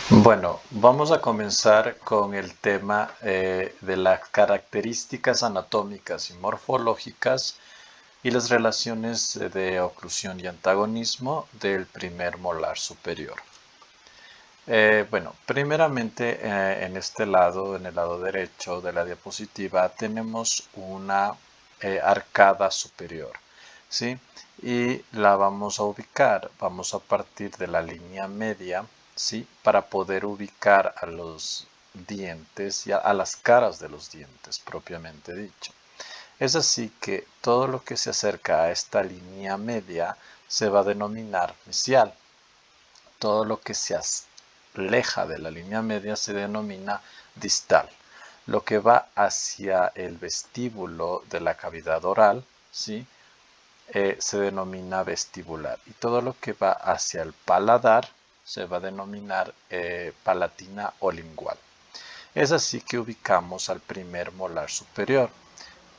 Bueno, vamos a comenzar con el tema de las características anatómicas y morfológicas y las relaciones de oclusión y antagonismo del primer molar superior. Bueno, primeramente en este lado, en el lado derecho de la diapositiva, tenemos una arcada superior, ¿sí? Y la vamos a ubicar, vamos a partir de la línea media, ¿sí? Para poder ubicar a los dientes y a las caras de los dientes, propiamente dicho. Es así que todo lo que se acerca a esta línea media se va a denominar mesial. Todo lo que se aleja de la línea media se denomina distal. Lo que va hacia el vestíbulo de la cavidad oral, ¿sí? Se denomina vestibular. Y todo lo que va hacia el paladar se va a denominar palatina o lingual. Es así que ubicamos al primer molar superior,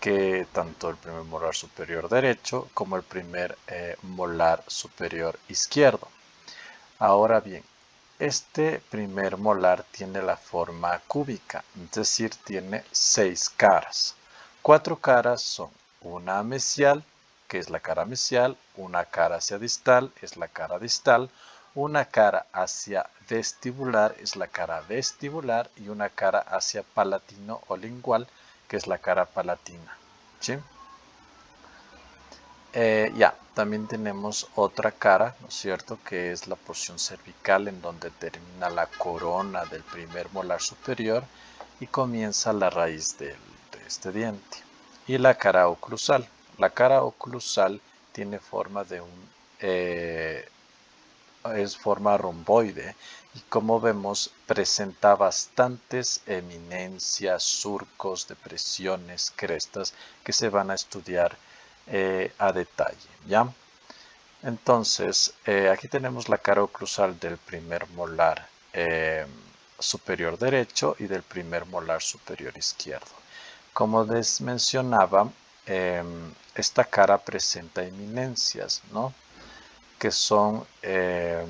que tanto el primer molar superior derecho como el primer molar superior izquierdo. Ahora bien, este primer molar tiene la forma cúbica, es decir, tiene 6 caras. 4 caras son una mesial, que es la cara mesial, una cara hacia distal, es la cara distal, una cara hacia vestibular, es la cara vestibular, y una cara hacia palatino o lingual, que es la cara palatina. ¿Sí? También tenemos otra cara, ¿no es cierto?, que es la porción cervical en donde termina la corona del primer molar superior y comienza la raíz de este diente. Y la cara oclusal. La cara oclusal tiene forma de es forma romboide y como vemos presenta bastantes eminencias, surcos, depresiones, crestas que se van a estudiar a detalle, ¿ya? Entonces, aquí tenemos la cara oclusal del primer molar superior derecho y del primer molar superior izquierdo. Como les mencionaba, esta cara presenta eminencias, ¿no? Que son, de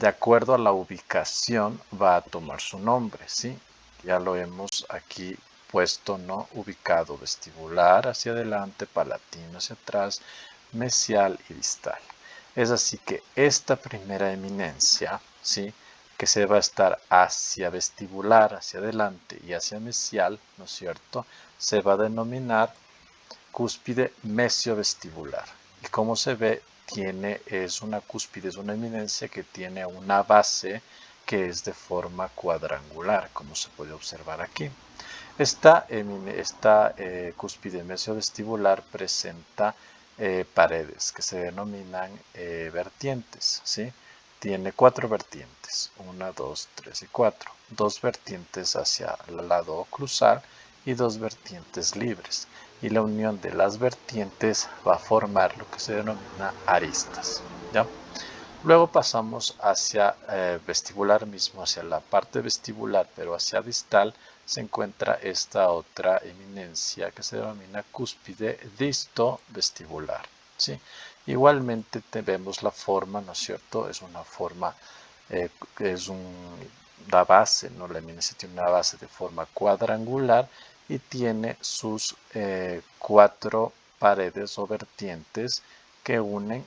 acuerdo a la ubicación, va a tomar su nombre, ¿sí? Ya lo hemos aquí puesto, ¿no? Ubicado vestibular hacia adelante, palatino hacia atrás, mesial y distal. Es así que esta primera eminencia, ¿sí?, que se va a estar hacia vestibular, hacia adelante y hacia mesial, ¿no es cierto?, se va a denominar cúspide mesiovestibular. Y como se ve, es una cúspide, es una eminencia que tiene una base que es de forma cuadrangular, como se puede observar aquí. Esta cúspide mesiovestibular presenta paredes que se denominan vertientes, ¿sí? Tiene 4 vertientes, 1, 2, 3 y 4. 2 vertientes hacia el lado oclusal y 2 vertientes libres. Y la unión de las vertientes va a formar lo que se denomina aristas, ¿ya? Luego pasamos hacia vestibular mismo, hacia la parte vestibular, pero hacia distal se encuentra esta otra eminencia que se denomina cúspide distovestibular, ¿sí? Igualmente vemos la forma, ¿no es cierto? Es una forma, la base, ¿no? La eminencia tiene una base de forma cuadrangular y tiene sus 4 paredes o vertientes que unen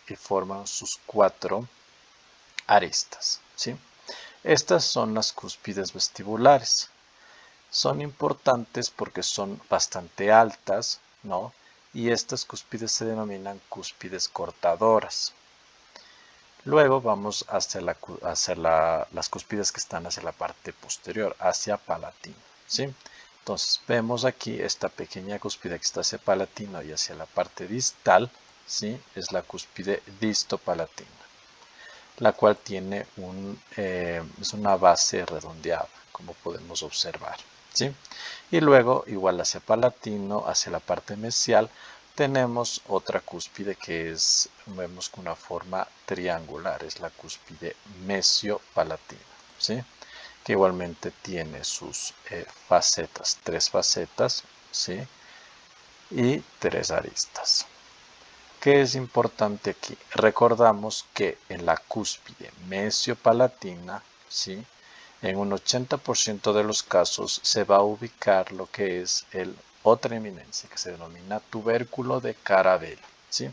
y forman sus 4 aristas, ¿sí? Estas son las cúspides vestibulares. Son importantes porque son bastante altas, ¿no? Y estas cúspides se denominan cúspides cortadoras. Luego vamos hacia las cúspides que están hacia la parte posterior, hacia palatino, ¿sí? Entonces vemos aquí esta pequeña cúspide que está hacia palatino y hacia la parte distal, ¿sí? Es la cúspide distopalatina, la cual tiene es una base redondeada, como podemos observar, ¿sí? Y luego, igual hacia palatino, hacia la parte mesial, tenemos otra cúspide que vemos con una forma triangular, es la cúspide mesiopalatina, ¿sí? Que igualmente tiene sus facetas, 3 facetas, ¿sí? Y 3 aristas. ¿Qué es importante aquí? Recordamos que en la cúspide mesiopalatina, ¿sí?, en un 80% de los casos se va a ubicar lo que es el otra eminencia, que se denomina tubérculo de Carabel, ¿sí?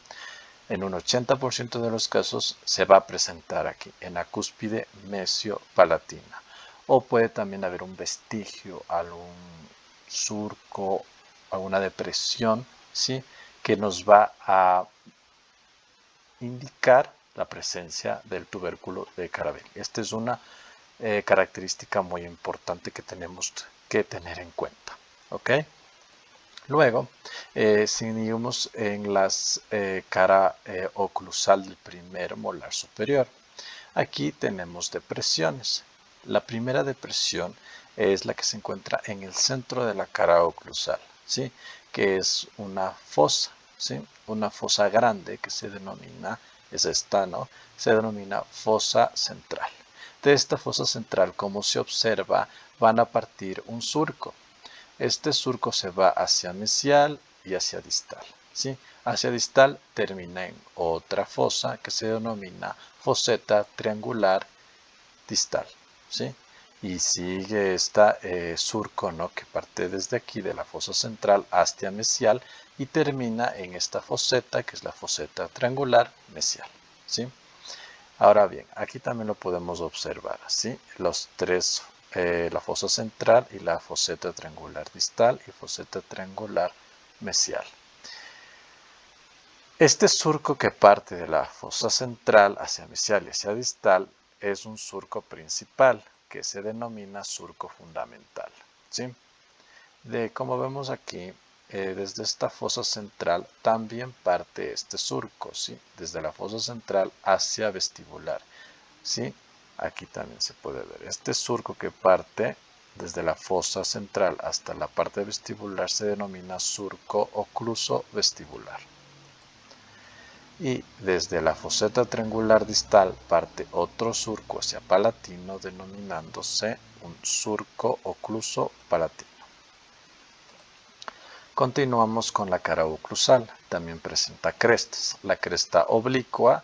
En un 80% de los casos se va a presentar aquí, en la cúspide mesiopalatina. O puede también haber un vestigio, algún surco, alguna depresión, ¿sí?, que nos va a indicar la presencia del tubérculo de Carabel. Esta es una característica muy importante que tenemos que tener en cuenta. ¿Ok? Luego, seguimos en la cara oclusal del primer molar superior. Aquí tenemos depresiones. La primera depresión es la que se encuentra en el centro de la cara oclusal, ¿sí?, que es una fosa, ¿sí?, una fosa grande que se denomina, es esta, ¿no?, se denomina fosa central. De esta fosa central, como se observa, van a partir un surco. Este surco se va hacia mesial y hacia distal, ¿sí? Hacia distal termina en otra fosa que se denomina foseta triangular distal, ¿sí? Y sigue este surco, ¿no?, que parte desde aquí de la fosa central hacia mesial y termina en esta foseta, que es la foseta triangular mesial, ¿sí? Ahora bien, aquí también lo podemos observar, ¿sí? Los tres, la fosa central y la foseta triangular distal y foseta triangular mesial. Este surco que parte de la fosa central hacia mesial y hacia distal es un surco principal que se denomina surco fundamental, ¿sí? Como vemos aquí, desde esta fosa central también parte este surco, ¿sí?, desde la fosa central hacia vestibular, ¿sí? Aquí también se puede ver este surco que parte desde la fosa central hasta la parte vestibular se denomina surco ocluso vestibular. Y desde la foseta triangular distal parte otro surco hacia palatino denominándose un surco ocluso palatino. Continuamos con la cara oclusal, también presenta crestas, la cresta oblicua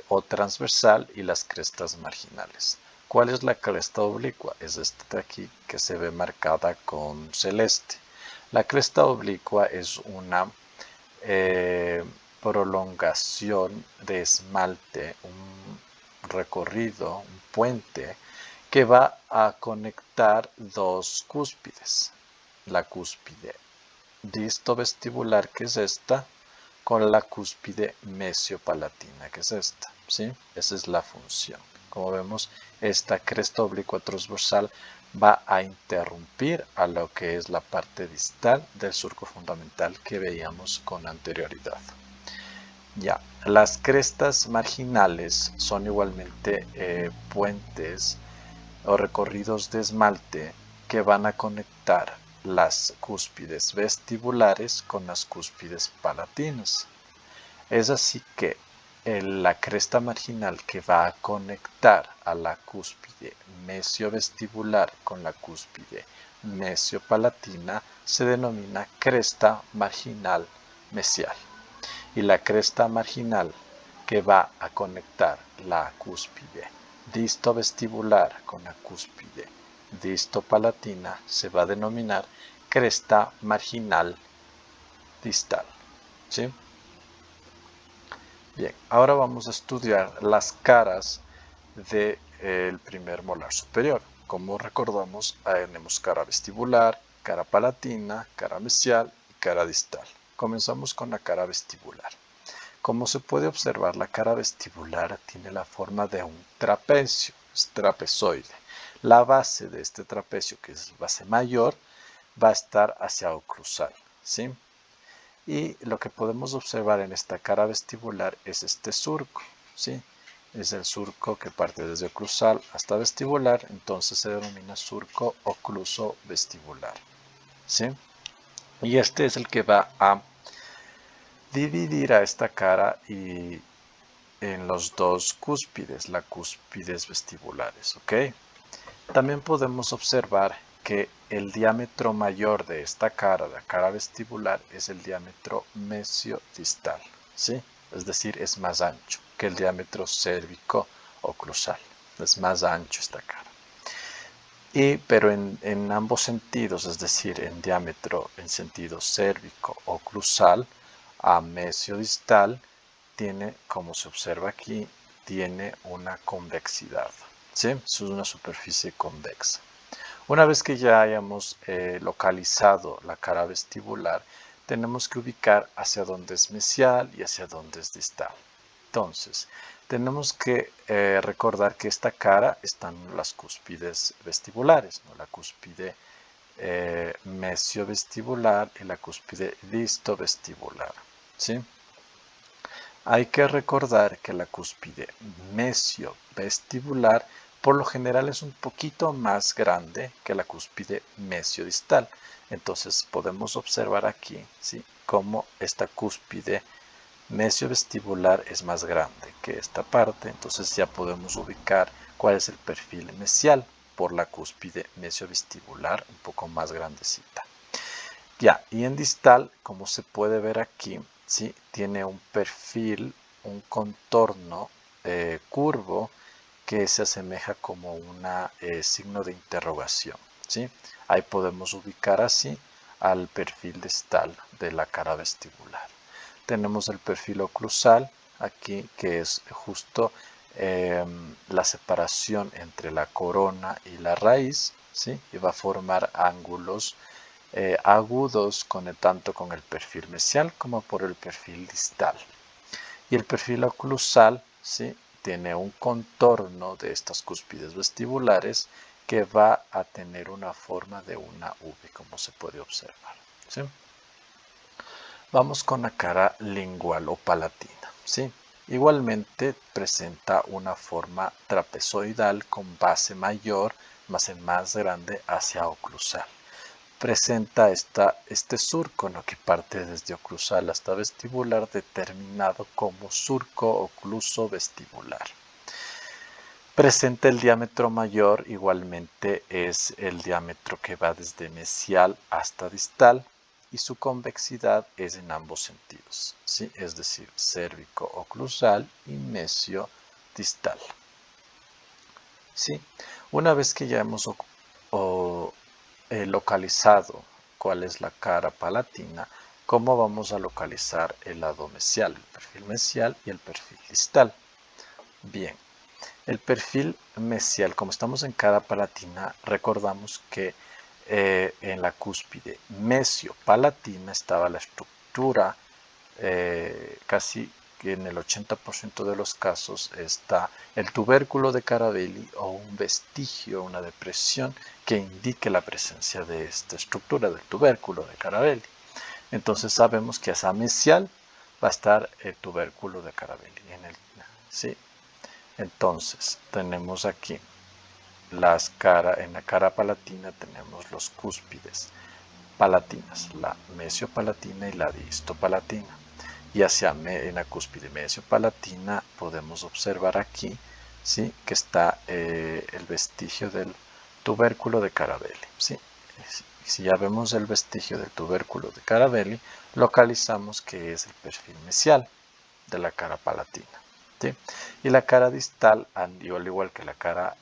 o transversal y las crestas marginales. ¿Cuál es la cresta oblicua? Es esta de aquí que se ve marcada con celeste. La cresta oblicua es una prolongación de esmalte, un recorrido, un puente que va a conectar dos cúspides. La cúspide distovestibular, que es esta, con la cúspide mesiopalatina, que es esta, ¿sí? Esa es la función. Como vemos, esta cresta oblicua transversal va a interrumpir a lo que es la parte distal del surco fundamental que veíamos con anterioridad. Ya, las crestas marginales son igualmente puentes o recorridos de esmalte que van a conectar las cúspides vestibulares con las cúspides palatinas. Es así que la cresta marginal que va a conectar a la cúspide mesiovestibular con la cúspide mesiopalatina se denomina cresta marginal mesial. Y la cresta marginal que va a conectar la cúspide distovestibular con la cúspide distopalatina se va a denominar cresta marginal distal, ¿sí? Bien, ahora vamos a estudiar las caras del primer molar superior. Como recordamos, tenemos cara vestibular, cara palatina, cara mesial y cara distal. Comenzamos con la cara vestibular. Como se puede observar, la cara vestibular tiene la forma de un trapecio, es trapezoide. La base de este trapecio, que es base mayor, va a estar hacia oclusal, ¿sí? Y lo que podemos observar en esta cara vestibular es este surco, ¿sí? Es el surco que parte desde oclusal hasta vestibular, entonces se denomina surco ocluso vestibular, ¿sí? Y este es el que va a dividir a esta cara y en los dos cúspides, las cúspides vestibulares, ¿ok? También podemos observar que el diámetro mayor de esta cara, la cara vestibular, es el diámetro mesiodistal, ¿sí? Es decir, es más ancho que el diámetro cérvico-oclusal. Es más ancho esta cara. Pero en ambos sentidos, es decir, en diámetro en sentido cérvico-oclusal a mesiodistal, tiene, como se observa aquí, tiene una convexidad, ¿sí? Es una superficie convexa. Una vez que ya hayamos localizado la cara vestibular, tenemos que ubicar hacia dónde es mesial y hacia dónde es distal. Entonces, tenemos que recordar que esta cara están las cúspides vestibulares, ¿no? La cúspide mesiovestibular y la cúspide distovestibular, ¿sí? Hay que recordar que la cúspide mesiovestibular por lo general es un poquito más grande que la cúspide mesiodistal. Entonces podemos observar aquí, ¿sí?, cómo esta cúspide mesiovestibular es más grande que esta parte. Entonces ya podemos ubicar cuál es el perfil mesial por la cúspide mesiovestibular un poco más grandecita. Ya, y en distal, como se puede ver aquí, ¿sí?, tiene un perfil, un contorno curvo que se asemeja como un signo de interrogación, ¿sí? Ahí podemos ubicar así al perfil distal de la cara vestibular. Tenemos el perfil oclusal aquí, que es justo la separación entre la corona y la raíz, ¿sí?, y va a formar ángulos agudos tanto con el perfil mesial como por el perfil distal. Y el perfil oclusal, ¿sí?, tiene un contorno de estas cúspides vestibulares que va a tener una forma de una V, como se puede observar, ¿sí? Vamos con la cara lingual o palatina, ¿sí? Igualmente presenta una forma trapezoidal con base mayor, más grande hacia oclusal. Presenta este surco, ¿no?, que parte desde oclusal hasta vestibular, determinado como surco ocluso vestibular. Presenta el diámetro mayor, igualmente es el diámetro que va desde mesial hasta distal, y su convexidad es en ambos sentidos, ¿sí?, es decir, cérvico-oclusal y mesio-distal. ¿Sí? Una vez que ya hemos localizado cuál es la cara palatina, ¿cómo vamos a localizar el lado mesial, el perfil mesial y el perfil distal? Bien, el perfil mesial, como estamos en cara palatina, recordamos que en la cúspide mesiopalatina estaba la estructura, casi que en el 80% de los casos está el tubérculo de Carabelli o un vestigio, una depresión que indique la presencia de esta estructura del tubérculo de Carabelli. Entonces sabemos que esa mesial va a estar el tubérculo de Carabelli. ¿Sí? Entonces tenemos aquí en la cara palatina tenemos los cúspides palatinas, la mesiopalatina y la distopalatina. Y en la cúspide mesiopalatina podemos observar aquí, ¿sí?, que está el vestigio del tubérculo de Carabelli, ¿sí? Si ya vemos el vestigio del tubérculo de Carabelli, localizamos que es el perfil mesial de la cara palatina, ¿sí? Y la cara distal, al igual que la cara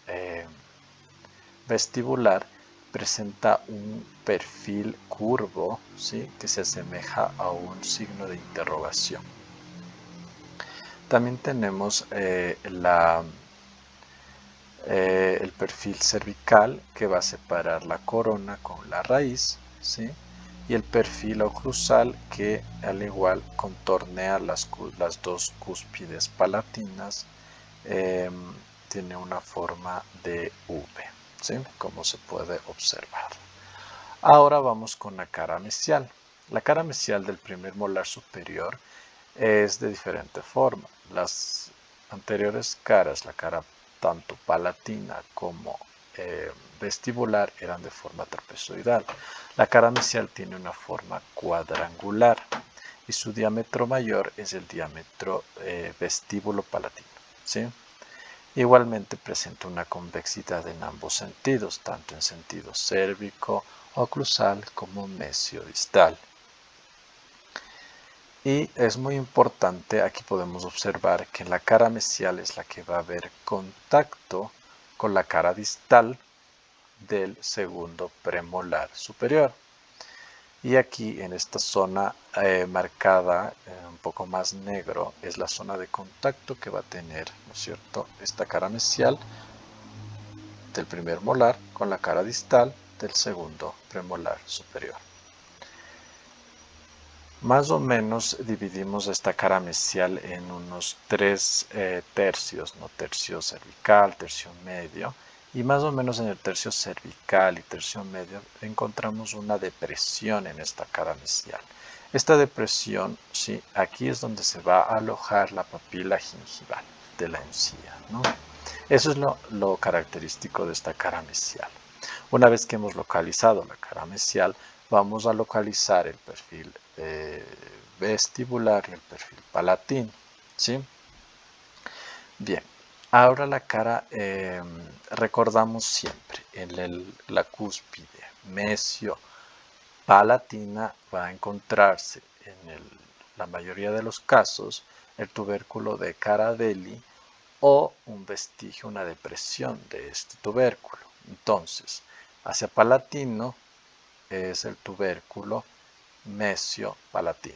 vestibular, presenta un perfil curvo, ¿sí?, que se asemeja a un signo de interrogación. También tenemos el perfil cervical, que va a separar la corona con la raíz, ¿sí?, y el perfil oclusal, que al igual contornea las dos cúspides palatinas, tiene una forma de V, ¿sí?, como se puede observar. Ahora vamos con la cara mesial. La cara mesial del primer molar superior es de diferente forma. Las anteriores caras, la cara tanto palatina como vestibular, eran de forma trapezoidal. La cara mesial tiene una forma cuadrangular y su diámetro mayor es el diámetro vestíbulo palatino, ¿sí? Igualmente presenta una convexidad en ambos sentidos, tanto en sentido cérvico oclusal como mesiodistal. Y es muy importante, aquí podemos observar que la cara mesial es la que va a haber contacto con la cara distal del segundo premolar superior. Y aquí en esta zona marcada un poco más negro es la zona de contacto que va a tener, ¿no es cierto?, esta cara mesial del primer molar con la cara distal del segundo premolar superior. Más o menos dividimos esta cara mesial en unos 3 tercios, ¿no? Tercio cervical, tercio medio, y más o menos en el tercio cervical y tercio medio encontramos una depresión en esta cara mesial. Esta depresión, sí, aquí es donde se va a alojar la papila gingival de la encía, ¿no? Eso es lo característico de esta cara mesial. Una vez que hemos localizado la cara mesial, vamos a localizar el perfil vestibular y el perfil palatino, ¿sí? Bien, ahora la cara, recordamos siempre, en la cúspide mesio-palatina va a encontrarse la mayoría de los casos el tubérculo de Carabelli o un vestigio, una depresión de este tubérculo. Entonces, hacia palatino es el tubérculo mesio-palatino,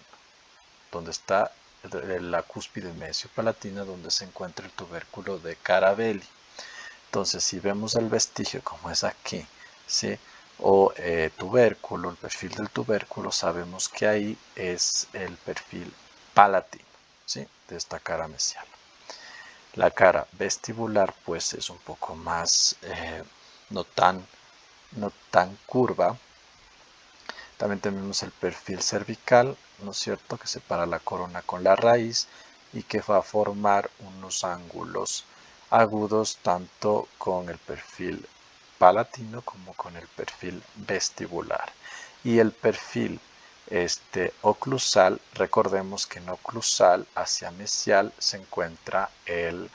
donde está la cúspide mesio-palatina, donde se encuentra el tubérculo de Carabelli. Entonces, si vemos el vestigio como es aquí, ¿sí?, o tubérculo, el perfil del tubérculo, sabemos que ahí es el perfil palatino, ¿sí?, de esta cara mesial. La cara vestibular pues es un poco más, no tan curva. También tenemos el perfil cervical, ¿no es cierto?, que separa la corona con la raíz y que va a formar unos ángulos agudos tanto con el perfil palatino como con el perfil vestibular. Y el perfil oclusal, recordemos que en oclusal hacia mesial se encuentra el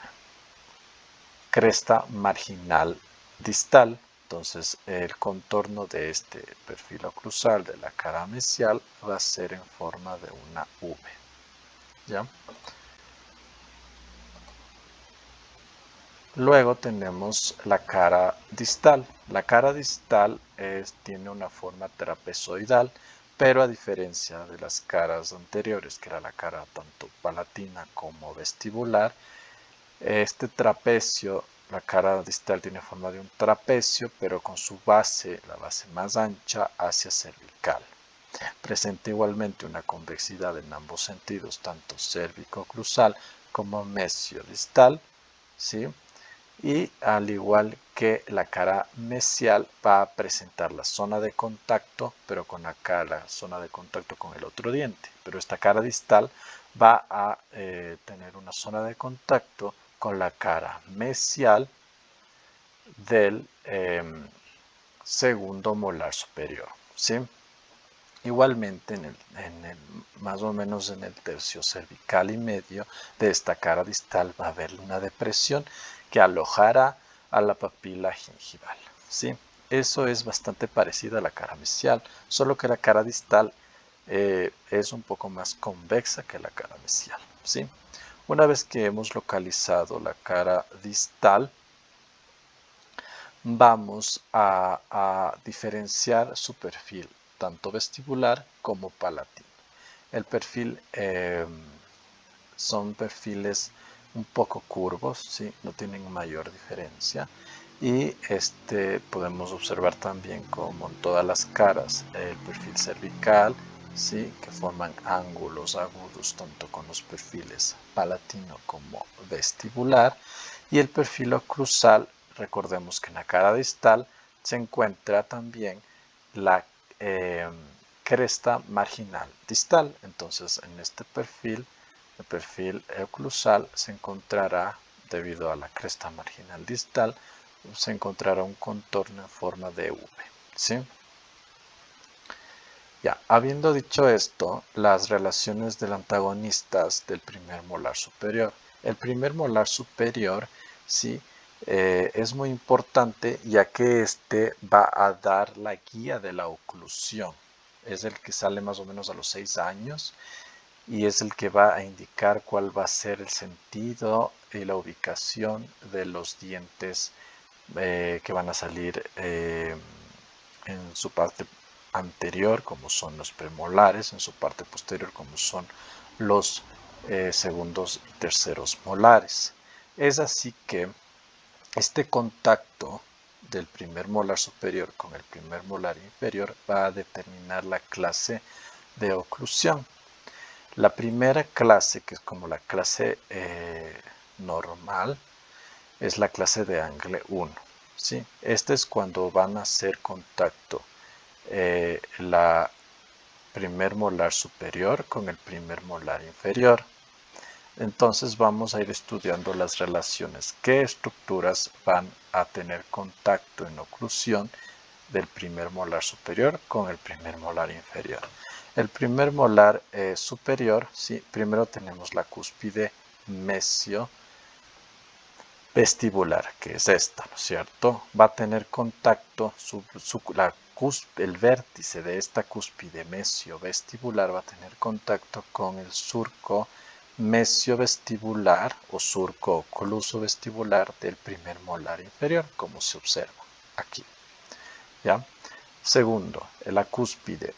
cresta marginal distal. Entonces el contorno de este perfil oclusal de la cara mesial va a ser en forma de una V, ¿ya? Luego tenemos la cara distal. La cara distal tiene una forma trapezoidal, pero a diferencia de las caras anteriores, que era la cara tanto palatina como vestibular, este trapecio, la cara distal tiene forma de un trapecio, pero con su base, la base más ancha, hacia cervical. Presenta igualmente una convexidad en ambos sentidos, tanto cérvico-oclusal como mesio-distal, ¿sí? Y al igual que la cara mesial va a presentar la zona de contacto, pero con acá la zona de contacto con el otro diente. Pero esta cara distal va a tener una zona de contacto con la cara mesial del segundo molar superior, ¿sí? Igualmente, más o menos en el tercio cervical y medio de esta cara distal va a haber una depresión que alojará a la papila gingival, ¿sí? Eso es bastante parecido a la cara mesial, solo que la cara distal es un poco más convexa que la cara mesial, ¿sí? Una vez que hemos localizado la cara distal, vamos a diferenciar su perfil, tanto vestibular como palatino. El perfil son perfiles un poco curvos, ¿sí?, no tienen mayor diferencia. Y podemos observar también como en todas las caras el perfil cervical, ¿sí?, que forman ángulos agudos tanto con los perfiles palatino como vestibular. Y el perfil oclusal, recordemos que en la cara distal se encuentra también la cresta marginal distal. Entonces en este perfil, el perfil oclusal, se encontrará, debido a la cresta marginal distal, se encontrará un contorno en forma de V, ¿sí? Ya, habiendo dicho esto, las relaciones del antagonistas del primer molar superior. El primer molar superior, sí, es muy importante, ya que va a dar la guía de la oclusión. Es el que sale más o menos a los 6 años y es el que va a indicar cuál va a ser el sentido y la ubicación de los dientes que van a salir en su parte anterior, como son los premolares, en su parte posterior, como son los segundos y terceros molares. Es así que este contacto del primer molar superior con el primer molar inferior va a determinar la clase de oclusión. La primera clase, que es como la clase normal, es la clase de Angle 1. ¿sí? Este es cuando van a hacer contacto la primer molar superior con el primer molar inferior. Entonces vamos a ir estudiando las relaciones. ¿Qué estructuras van a tener contacto en oclusión del primer molar superior con el primer molar inferior? El primer molar superior, ¿sí? Primero tenemos la cúspide mesio vestibular, que es esta, ¿no es cierto? Va a tener contacto, el vértice de esta cúspide mesio vestibular va a tener contacto con el surco mesio vestibular o surco ocluso vestibular del primer molar inferior, como se observa aquí. ¿Ya? Segundo, la cúspide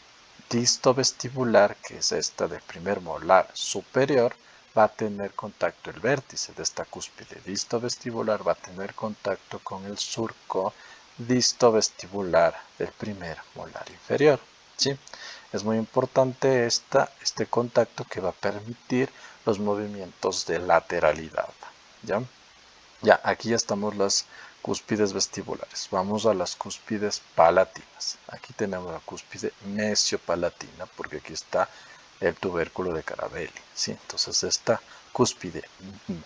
distovestibular, que es esta del primer molar superior, va a tener contacto, el vértice de esta cúspide distovestibular va a tener contacto con el surco distovestibular del primer molar inferior. ¿sí? Es muy importante este contacto que va a permitir los movimientos de lateralidad. ¿ya? Ya, aquí ya estamos las cúspides vestibulares. Vamos a las cúspides palatinas. Aquí tenemos la cúspide mesiopalatina porque aquí está el tubérculo de Carabelli. ¿sí? Entonces esta cúspide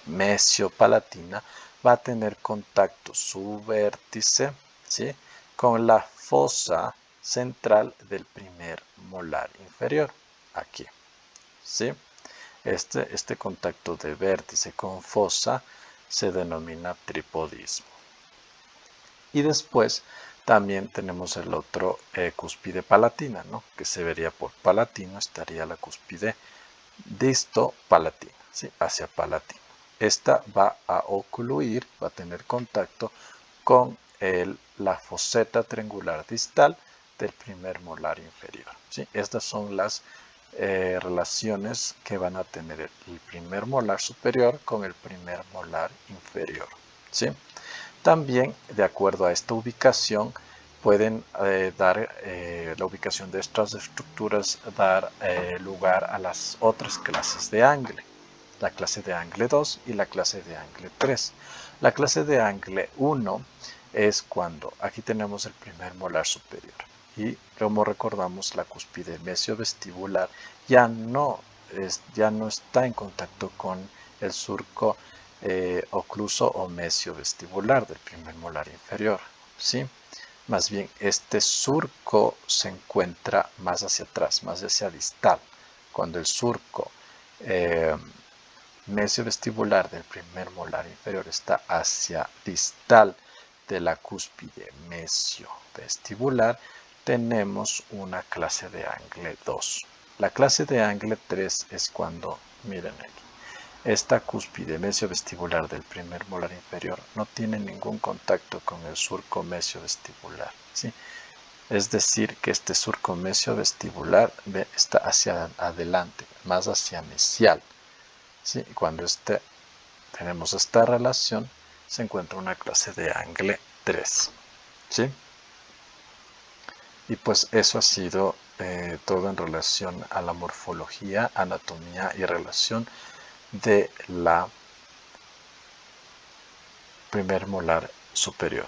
mesiopalatina va a tener contacto su vértice ¿sí? con la fosa central del primer molar inferior. Aquí. ¿sí? Este contacto de vértice con fosa se denomina tripodismo. Y después también tenemos el otro cúspide palatina, ¿no? que se vería por palatino, estaría la cúspide distopalatina, ¿sí? hacia palatino. Esta va a ocluir, va a tener contacto con la foseta triangular distal del primer molar inferior. ¿sí? Estas son las relaciones que van a tener el primer molar superior con el primer molar inferior. ¿sí? También, de acuerdo a esta ubicación, pueden dar la ubicación de estas estructuras, dar lugar a las otras clases de angle. La clase de angle 2 y la clase de angle 3. La clase de angle 1 es cuando aquí tenemos el primer molar superior y como recordamos la cúspide mesiovestibular ya no está en contacto con el surco ocluso o mesiovestibular del primer molar inferior. ¿sí? Más bien este surco se encuentra más hacia atrás, más hacia distal. Cuando el surco mesiovestibular del primer molar inferior está hacia distal de la cúspide mesiovestibular, tenemos una clase de angle 2. La clase de angle 3 es cuando, miren aquí, esta cúspide mesiovestibular del primer molar inferior no tiene ningún contacto con el surco mesiovestibular. ¿sí? Es decir, que este surco mesiovestibular está hacia adelante, más hacia mesial. ¿sí? Cuando tenemos esta relación, se encuentra una clase de angle 3. ¿sí? Y pues eso ha sido todo en relación a la morfología, anatomía y relación de la primer molar superior.